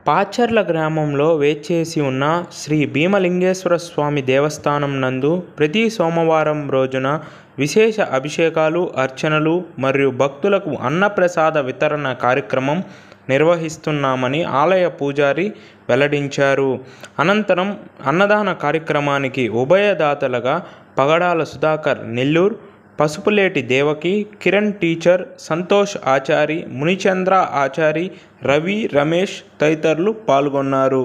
పాచర్ల గ్రామంలో వేంచేసి ఉన్న శ్రీ భీమలింగేశ్వర స్వామి దేవస్థానం నందు ప్రతి సోమవారం రోజున విశేష అభిషేకాలు, అర్చనలు మరియు భక్తులకు అన్నప్రసాద వితరణ కార్యక్రమం నిర్వహిస్తున్నామని ఆలయ పూజారి వెల్లడించారు. అనంతరం అన్నదాన కార్యక్రమానికి ఉభయదాతలుగా పగడాల సుధాకర్ నెల్లూరు, పసుపులేటి దేవకి, కిరణ్ టీచర్, సంతోష్ ఆచారి, మునిచంద్ర ఆచారి, రవి, రమేష్ తదితరులు పాల్గొన్నారు.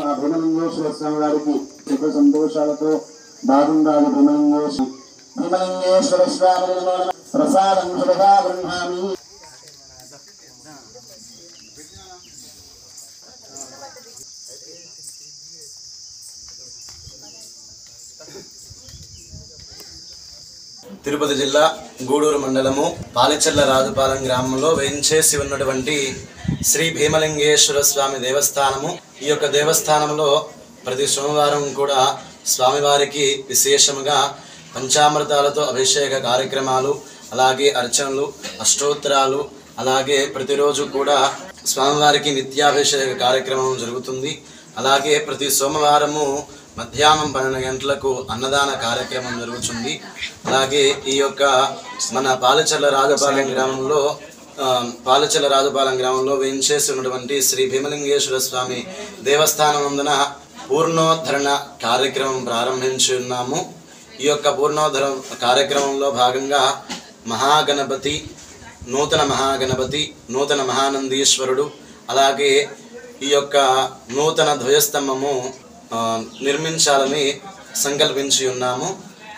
భీమలింగేశ్వర స్వామి వారికి సుఖ సంతోషాలతో బాగుండాలి. భీమలింగేశ్వర స్వామి ప్రసాదం శుభగా బ్రహ్మామి. తిరుపతి జిల్లా గూడూరు మండలము పాలిచెర్ల రాజుపాలెం గ్రామంలో వేంచేసి ఉన్నటువంటి శ్రీ భీమలింగేశ్వర స్వామి దేవస్థానము. ఈ యొక్క దేవస్థానంలో ప్రతి సోమవారం కూడా స్వామివారికి విశేషముగా పంచామృతాలతో అభిషేక కార్యక్రమాలు, అలాగే అర్చనలు, అష్టోత్తరాలు, అలాగే ప్రతిరోజు కూడా స్వామివారికి నిత్యాభిషేక కార్యక్రమం జరుగుతుంది. అలాగే ప్రతి సోమవారము మధ్యాహ్నం 12 గంటలకు అన్నదాన కార్యక్రమం జరుగుతుంది. అలాగే ఈ యొక్క మన పాలిచెర్ల రాజుపాలెం గ్రామంలో వేంచేసి ఉన్నటువంటి శ్రీ భీమలింగేశ్వర స్వామి దేవస్థానం నందున పూర్ణోద్ధరణ కార్యక్రమం ప్రారంభించి ఉన్నాము. ఈ యొక్క పూర్ణోద్ధరణ కార్యక్రమంలో భాగంగా మహాగణపతి, నూతన మహానందీశ్వరుడు, అలాగే ఈ యొక్క నూతన ధ్వజస్తంభము నిర్మించాలని సంకల్పించి ఉన్నాము.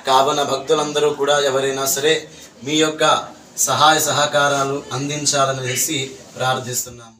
కావున భక్తులందరూ కూడా ఎవరైనా సరే మీ యొక్క సహాయ సహకారాలు అందించాలనేసి ప్రార్థిస్తున్నాము.